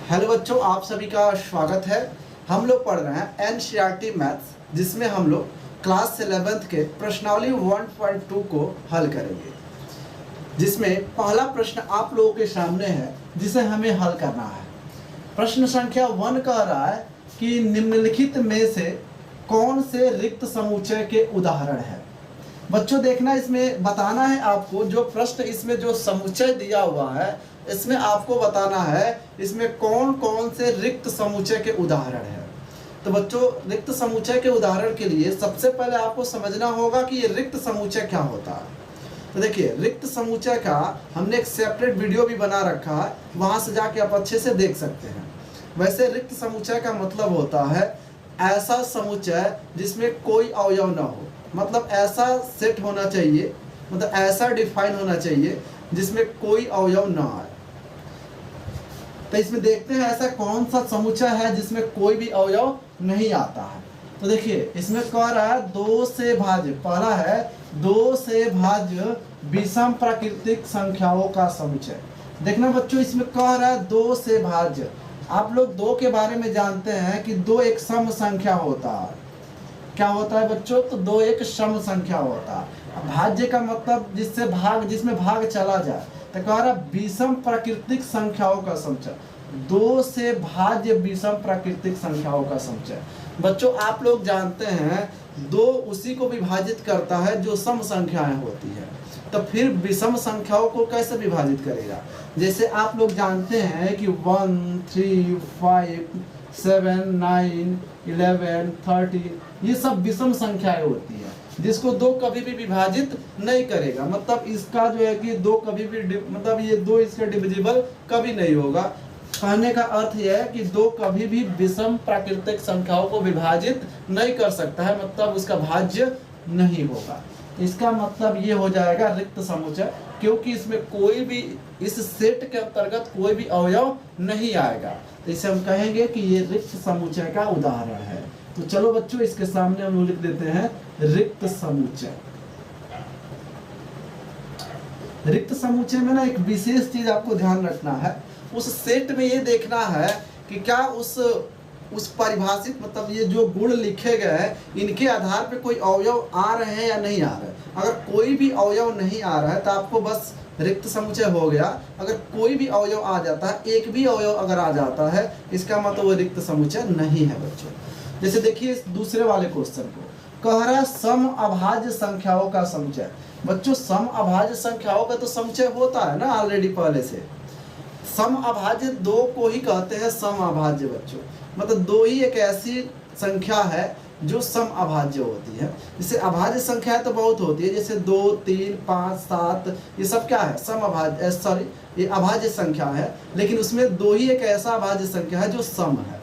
Hello बच्चों, आप सभी का स्वागत है। हम लोग पढ़ रहे हैं एनसीईआरटी मैथ्स, जिसमें हम लोग क्लास 11th के प्रश्नावली 1.2 को हल करेंगे। जिसमें पहला प्रश्न आप लोगों के सामने है, जिसे हमें हल करना है। प्रश्न संख्या 1 कह रहा है कि निम्नलिखित में से कौन से रिक्त समुच्चय के उदाहरण है। बच्चों देखना, इसमें बताना है आपको, जो प्रश्न इसमें जो समुच्चय दिया हुआ है इसमें आपको बताना है इसमें कौन कौन से रिक्त समुच्चय के उदाहरण है। तो बच्चों, रिक्त समुच्चय के उदाहरण के लिए सबसे पहले आपको समझना होगा कि ये रिक्त समुच्चय क्या होता है। तो देखिए, रिक्त समुच्चय का हमने एक सेपरेट वीडियो भी बना रखा है, वहां से जाके आप अच्छे से देख सकते हैं। वैसे रिक्त समुच्चय का मतलब होता है ऐसा समुच्चय जिसमें कोई अवयव ना हो, मतलब ऐसा सेट होना चाहिए, मतलब ऐसा डिफाइन होना चाहिए जिसमें कोई अवयव ना आए। तो इसमें देखते हैं ऐसा कौन सा समुच्चय है जिसमें कोई भी अवयव नहीं आता है। तो देखिए, इसमें कह रहा है 2 से भाज्य, पहला है 2 से भाज्य विषम प्राकृतिक संख्याओं का समुच्चय। देखना बच्चों, इसमें कह रहा है 2 से भाज्य। आप लोग 2 के बारे में जानते हैं कि 2 एक सम संख्या होता है। क्या होता है बच्चों? तो 2 एक सम संख्या होता है। भाज्य का मतलब जिसमें भाग चला जाए। तो कह रहा विषम प्राकृतिक संख्याओं का समुच्चय, 2 से भाज्य विषम प्राकृतिक संख्याओं का समुच्चय। बच्चों आप लोग जानते हैं 2 उसी को विभाजित करता है जो सम संख्याएं होती है। तो फिर विषम संख्याओं को कैसे विभाजित करेगा? जैसे आप लोग जानते हैं कि 1, 3, 5, 7, 9, 11, 30 ये सब विषम संख्याएं होती है, जिसको 2 कभी भी विभाजित नहीं करेगा। मतलब इसका जो है कि 2 कभी भी मतलब ये 2 इसका डिविजिबल कभी नहीं होगा। कहने का अर्थ यह है कि 2 कभी भी विषम प्राकृतिक संख्याओं को विभाजित नहीं कर सकता है, मतलब उसका भाज्य नहीं होगा। इसका मतलब ये हो जाएगा रिक्त समुच्चय, क्योंकि इसमें कोई भी इस सेट के अंतर्गत कोई भी अवयव नहीं आएगा। तो इसे हम कहेंगे कि ये रिक्त समुच्चय का उदाहरण है। तो चलो बच्चों, इसके सामने हम लिख देते हैं रिक्त समुच्चय। रिक्त समुच्चय में ना एक विशेष चीज आपको ध्यान रखना है। उस सेट में ये देखना है कि क्या उस परिभाषित, मतलब ये जो गुण लिखे गए हैं इनके आधार पे कोई अवयव आ रहे हैं या नहीं आ रहे हैं। अगर कोई भी अवयव नहीं आ रहा है तो आपको बस रिक्त समुच्चय हो गया। अगर कोई भी अवयव आ जाता है, एक भी अवयव अगर आ जाता है, इसका मतलब वो रिक्त समुच्चय नहीं है बच्चों। जैसे देखिए इस दूसरे वाले क्वेश्चन को कह रहा है सम अभाज्य संख्याओं का समुच्चय। बच्चों सम अभाज्य संख्याओं का तो समुच्चय होता है ना ऑलरेडी पहले से। सम अभाज्य 2 को ही कहते हैं सम अभाज्य बच्चों, मतलब 2 ही एक ऐसी संख्या है जो सम अभाज्य होती है। जैसे अभाज्य संख्या तो बहुत होती है, जैसे 2, 3, 5, 7 ये सब क्या है? सम अभाज्य, सॉरी ये अभाज्य संख्या है। लेकिन उसमें 2 ही एक ऐसा अभाज्य संख्या है जो सम है।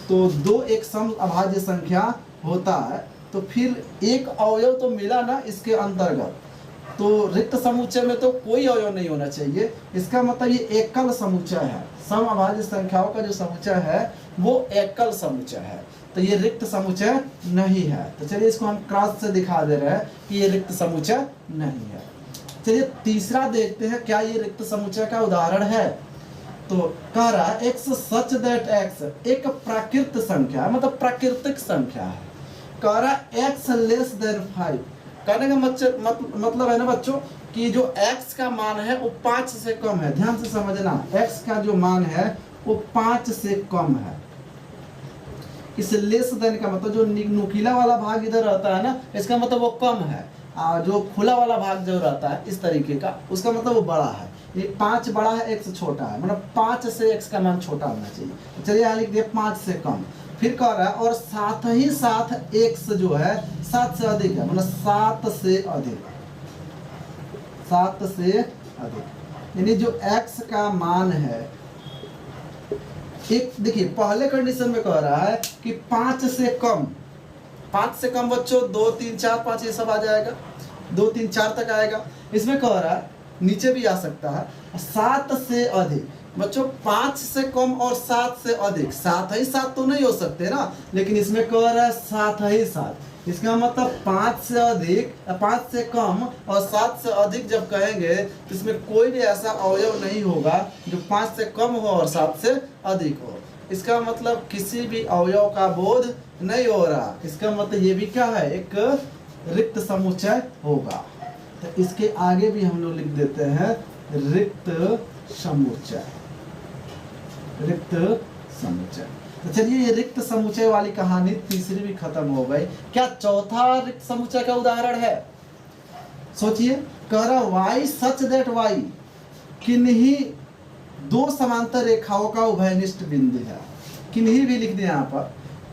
तो 2 एक सम अभाज्य संख्या होता है। तो फिर एक अवयव तो मिला ना इसके अंतर्गत। तो रिक्त समुच्चय में तो कोई अवयव नहीं होना चाहिए। इसका मतलब ये एकल समुच्चय है। सम अभाज्य संख्याओं का जो समुच्चय है वो एकल समुच्चय है। तो ये रिक्त समुच्चय नहीं है। तो चलिए इसको हम क्रॉस से दिखा दे रहे हैं कि ये रिक्त समुच्चय नहीं है। चलिए तीसरा देखते हैं, क्या ये रिक्त समुच्चय का उदाहरण है? तो कह रहा है x सच दैट x एक प्राकृत संख्या, मतलब प्राकृतिक संख्या है। कह रहा है x लेस देन 5। कहने का मतलब है ना बच्चों कि जो x का मान है वो 5 से कम है। ध्यान से समझना, x का जो मान है वो 5 से कम है। इस लेस देन का मतलब जो नुकीला वाला भाग इधर रहता है ना, इसका मतलब वो कम है। जो खुला वाला भाग जो रहता है इस तरीके का, उसका मतलब वो बड़ा है। ये 5 बड़ा है, x छोटा है, मतलब 5 से x का मान छोटा होना चाहिए। चलिए यहाँ लिख दिए 5 से कम। फिर कह रहा है और साथ ही साथ x जो है 7 से अधिक है, मतलब 7 से अधिक, 7 से अधिक। यानी जो x का मान है, एक देखिए पहले कंडीशन में कह रहा है कि 5 से कम। 5 से कम बच्चों 2, 3, 4, 5 ये सब आ जाएगा, 2, 3, 4 तक आएगा। इसमें कह रहा है नीचे भी आ सकता है 7 से अधिक। बच्चों 5 से कम और 7 से अधिक, 7 ही 7 तो नहीं हो सकते ना, लेकिन इसमें कह रहा है 7 ही 7। इसका मतलब 5 से अधिक, 5 से कम और 7 से अधिक जब कहेंगे तो इसमें कोई भी ऐसा अवयव नहीं होगा जो 5 से कम हो और 7 से अधिक हो। इसका मतलब किसी भी अवयव का बोध नहीं हो रहा। इसका मतलब ये भी क्या है, एक रिक्त समुच्चय होगा। तो इसके आगे भी हम लोग लिख देते हैं रिक्त समुच्चय, रिक्त समुच्चय। तो चलिए ये रिक्त समुच्चय वाली कहानी तीसरी भी खत्म हो गई। क्या चौथा रिक्त समुच्चय का उदाहरण है? सोचिए, कह रहा वाई सच दैट वाई किन्हीं दो समांतर रेखाओं का उभयनिष्ठ बिंदु है। किन्हीं भी लिख दिया यहाँ पर,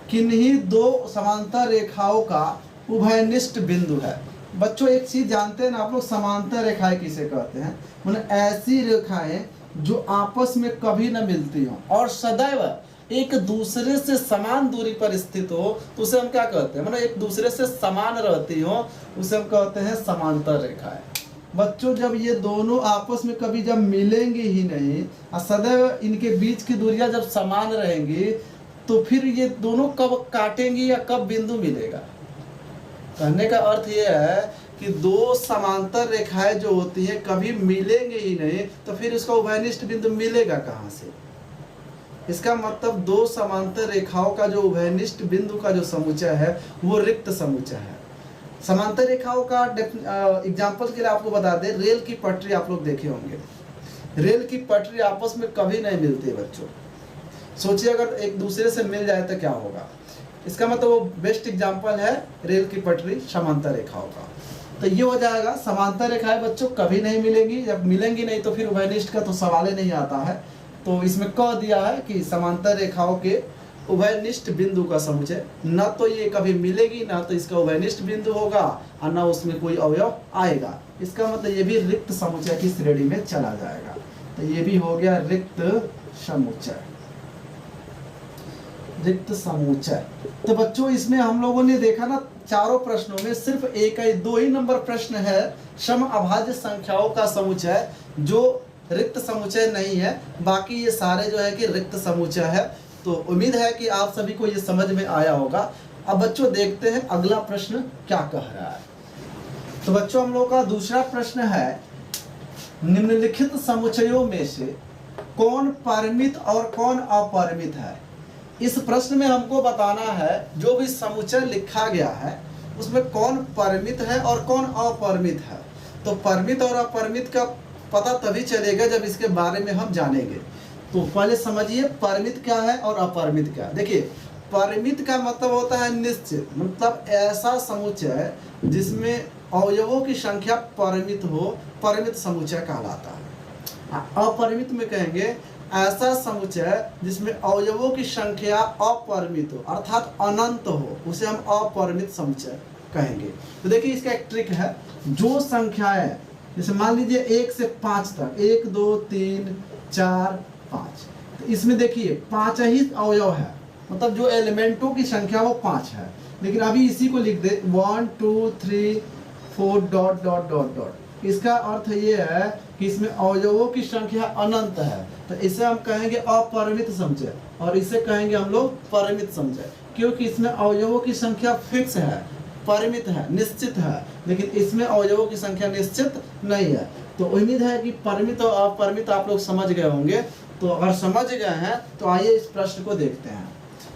किन्हीं दो समांतर रेखाओं का उभयनिष्ठ बिंदु है। बच्चों एक चीज जानते हैं ना आप लोग, समांतर रेखाएं किसे कहते हैं? मतलब ऐसी रेखाएं जो आपस में कभी न मिलती हो और सदैव एक दूसरे से समान दूरी पर स्थित हो, तो उसे हम क्या कहते हैं? मतलब एक दूसरे से समान रहती हो, उसे हम कहते हैं समांतर रेखाएं। बच्चों जब ये दोनों आपस में कभी जब मिलेंगे ही नहीं और सदैव इनके बीच की दूरियां जब समान रहेंगी, तो फिर ये दोनों कब काटेंगी या कब बिंदु मिलेगा? कहने का अर्थ ये है कि दो समांतर रेखाएं जो होती हैं कभी मिलेंगे ही नहीं, तो फिर उसका उभयनिष्ठ बिंदु मिलेगा कहाँ से? इसका मतलब दो समांतर रेखाओं का जो उभयनिष्ठ बिंदु का जो समुच्चय है वो रिक्त समुच्चय है। समांतर रेखाओं का एग्जांपल के लिए आपको बता दें, रेल की पटरी आप लोग देखे होंगे। रेल की पटरी आपस में कभी नहीं मिलती है बच्चों। सोचिए अगर एक दूसरे से मिल जाए तो क्या होगा? इसका मतलब वो बेस्ट एग्जांपल है रेल की पटरी समांतर रेखाओं का। तो ये हो जाएगा, समांतर रेखाएं बच्चों कभी नहीं मिलेंगी, जब मिलेंगी नहीं तो फिर उभयनिष्ठ का तो सवाल ही नहीं आता है। तो इसमें कह दिया है कि समांतर रेखाओं के उभयनिष्ठ बिंदु का समुच्चय, न तो ये कभी मिलेगी ना तो इसका उभयनिष्ठ बिंदु होगा और न उसमें कोई अवयव आएगा। इसका मतलब ये भी रिक्त समुच्चय की श्रेणी में चला जाएगा। तो ये भी हो गया रिक्त समुच्चय, रिक्त समुच्चय। तो बच्चों इसमें हम लोगों ने देखा ना, चारों प्रश्नों में सिर्फ दो ही नंबर प्रश्न है सम अभाज्य संख्याओं का समुच्चय जो रिक्त समुच्चय नहीं है। बाकी ये सारे जो है कि रिक्त समुच्चय है। तो उम्मीद है कि आप सभी को ये समझ में आया होगा। अब बच्चों देखते हैं अगला प्रश्न क्या कह रहा है। तो बच्चों हम लोग का दूसरा प्रश्न है, निम्नलिखित समुच्चयों में से कौन परिमित और कौन अपरिमित है? इस प्रश्न में हमको बताना है जो भी समुच्चय लिखा गया है उसमें कौन परिमित है और कौन अपरिमित है। तो परिमित और अपरिमित का पता तभी चलेगा जब इसके बारे में हम जानेंगे। तो पहले समझिए परिमित क्या है और अपरिमित क्या है। देखिए परिमित का मतलब होता है निश्चित, मतलब ऐसा समुच्चय जिसमें अवयवों की संख्या परिमित हो, परिमित समुच्चय कहलाता है। अपरिमित में कहेंगे ऐसा समुच्चय जिसमें अवयवों की संख्या अपरिमित हो अर्थात अनंत हो, उसे हम अपरिमित समुच्चय कहेंगे। तो देखिए इसका एक ट्रिक है, जो संख्याएं जैसे मान लीजिए 1 से 5 तक, 1 2 3 4 5, तो इसमें देखिए 5 ही अवयव है, मतलब जो एलिमेंटों की संख्या वो 5 है। लेकिन अभी इसी को लिख दे 1 2 3 4 डॉट डॉट डॉट डॉट। इसका अर्थ ये है कि इसमें अवयवों की संख्या अनंत है, तो इसे हम कहेंगे अपरिमित समुच्चय और इसे कहेंगे हम लोग परिमित समुच्चय, क्योंकि इसमें अवयवों की संख्या फिक्स है, परिमित है, निश्चित है, लेकिन इसमें अवयवों की संख्या निश्चित नहीं है। तो उम्मीद है कि परिमित और अपरिमित आप लोग समझ गए होंगे। तो अगर समझ गए हैं तो आइए इस प्रश्न को देखते हैं।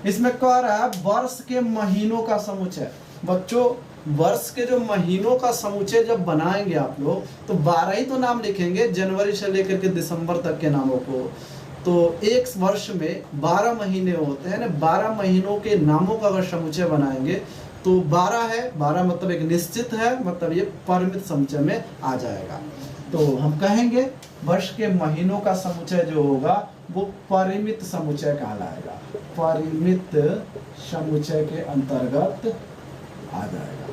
इसमें कह रहा है वर्ष के महीनों का समुच्चय। बच्चों वर्ष के जो महीनों का समुच्चय जब बनाएंगे आप लोग तो 12 ही तो नाम लिखेंगे, जनवरी से लेकर के दिसंबर तक के नामों को। तो एक वर्ष में 12 महीने होते हैं ना, 12 महीनों के नामों का अगर समुच्चय बनाएंगे तो 12 है, 12 मतलब एक निश्चित है, मतलब ये परिमित समुच्चय में आ जाएगा। तो हम कहेंगे वर्ष के महीनों का समुच्चय जो होगा वो परिमित समुच्चय कहलाएगा, परिमित समुच्चय के अंतर्गत आ जाएगा।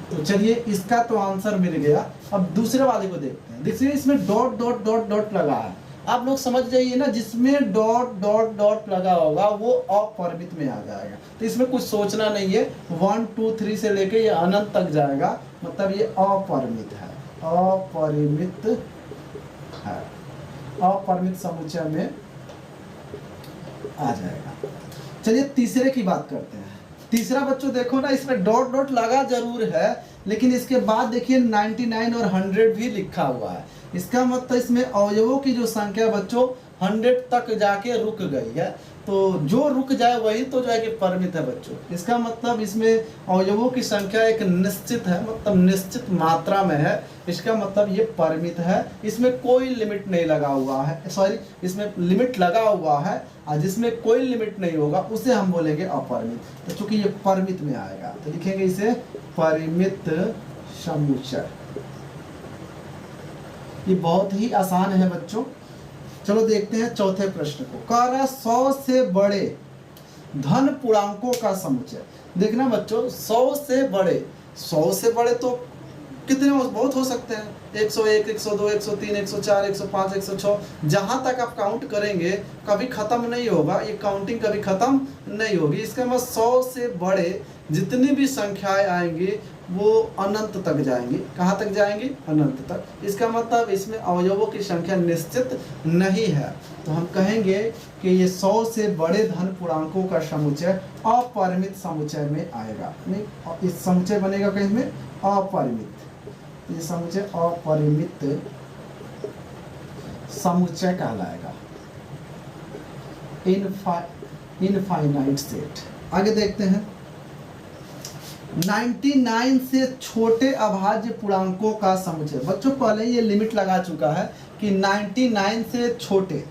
तो चलिए इसका तो आंसर मिल गया। अब दूसरे वाले को देखते हैं। देखिए इसमें डॉट डॉट डॉट डॉट लगा है, आप लोग समझ जाइए ना, जिसमें डॉट डॉट डॉट लगा होगा वो अपरिमित में आ जाएगा। तो इसमें कुछ सोचना नहीं है, 1 2 3 से लेके ये अनंत तक जाएगा, मतलब ये अपरिमित है, अपरिमित है, अपरिमित समुच्चय में आ जाएगा। चलिए तीसरे की बात करते हैं। तीसरा बच्चों देखो ना, इसमें डॉट डॉट लगा जरूर है, लेकिन इसके बाद देखिए 99 और 100 भी लिखा हुआ है। इसका मतलब इसमें अवयवों की जो संख्या बच्चों 100 तक जाके रुक गई है। तो जो रुक जाए वही तो जो है कि परिमित है बच्चों। इसका मतलब इसमें अवयवों की संख्या एक निश्चित है, मतलब निश्चित मात्रा में है। इसका मतलब ये परिमित है, इसमें कोई लिमिट नहीं लगा हुआ है, सॉरी इसमें लिमिट लगा हुआ है, और जिसमें कोई लिमिट नहीं होगा उसे हम बोलेंगे अपरिमित। तो चूंकि ये परिमित में आएगा तो लिखेंगे इसे परिमित समुच्चय। ये बहुत ही आसान है बच्चों। चलो देखते हैं चौथे प्रश्न को। कह रहा 100 से बड़े धन पूर्णांकों का समुच्चय। देखना बच्चों, 100 से बड़े तो कितने बहुत हो सकते हैं, 101, 102, 103, 104, 105, 106, जहां तक आप काउंट करेंगे कभी खत्म नहीं होगा, ये काउंटिंग कभी खत्म नहीं होगी। इसका मतलब 100 से बड़े जितनी भी संख्याएं आएंगी वो अनंत तक जाएंगी। कहाँ तक जाएंगी? अनंत तक। इसका मतलब इसमें अवयवों की संख्या निश्चित नहीं है, तो हम कहेंगे कि ये 100 से बड़े धन पूर्णांकों का समुच्चय अपरिमित समुच्चय में आएगा। नहीं, इस समुच्चय बनेगा कहीं में अपरिमित, ये समुच्चय अपरिमित समुच्चय कहलाएगा, इनफाइनाइट सेट। आगे देखते हैं 99 से छोटे अभाज्य पूर्णांकों का समुच्चय। बच्चों पहले ये लिमिट लगा चुका है कि 99 से छोटे,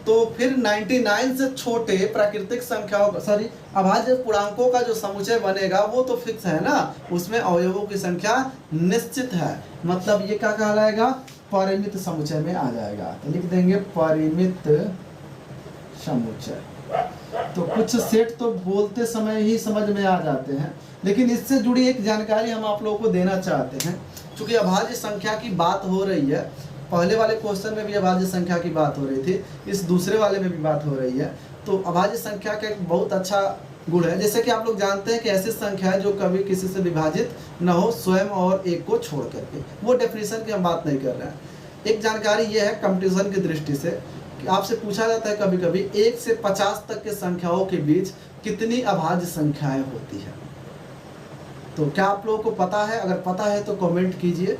तो फिर 99 से छोटे प्राकृतिक संख्याओं का सॉरी अभाज्य पूर्णांकों का जो समुच्चय बनेगा वो तो फिक्स है ना, उसमें अवयवों की संख्या निश्चित है, मतलब ये क्या कहलाएगा? परिमित समुच्चय में आ जाएगा। तो लिख देंगे परिमित समुच्चय। तो कुछ सेट तो बोलते समय ही समझ में आ जाते हैं, लेकिन इससे जुड़ी एक जानकारी हम आप लोगों को देना चाहते हैं। क्योंकि अभाज्य संख्या की बात हो रही है, पहले वाले क्वेश्चन में भी अभाज्य संख्या की बात हो रही थी, इस दूसरे वाले में भी बात हो रही है। तो अभाज्य संख्या का एक बहुत अच्छा गुण है, जैसे कि आप लोग जानते हैं कि ऐसी संख्या है जो कभी किसी से विभाजित न हो, स्वयं और एक को छोड़ करके। वो डेफिनेशन की हम बात नहीं कर रहे हैं। एक जानकारी ये है कंपटीशन की दृष्टि से कि आपसे पूछा जाता है कभी कभी 1 से 50 तक के संख्याओं के बीच कितनी अभाज्य संख्याएं होती है। तो क्या आप लोगों को पता है? अगर पता है तो कमेंट कीजिए।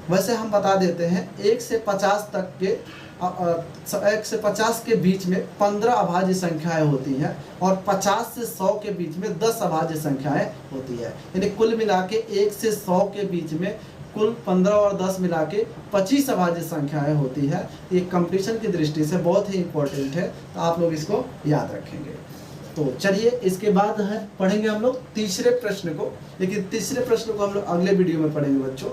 वैसे हम बता देते हैं 1 से 50 तक के 1 से 50 के बीच में 15 अभाज्य संख्याएं होती हैं, और 50 से 100 के बीच में 10 अभाज्य संख्याएं होती है। यानी कुल मिला के 1 से 100 के बीच में कुल 15 और 10 मिला के 25 अभाज्य संख्याएं होती है। ये कंपटीशन की दृष्टि से बहुत ही इंपॉर्टेंट है, तो आप लोग इसको याद रखेंगे। तो चलिए इसके बाद है पढ़ेंगे हम लोग तीसरे प्रश्न को, लेकिन तीसरे प्रश्न को हम लोग अगले वीडियो में पढ़ेंगे बच्चों।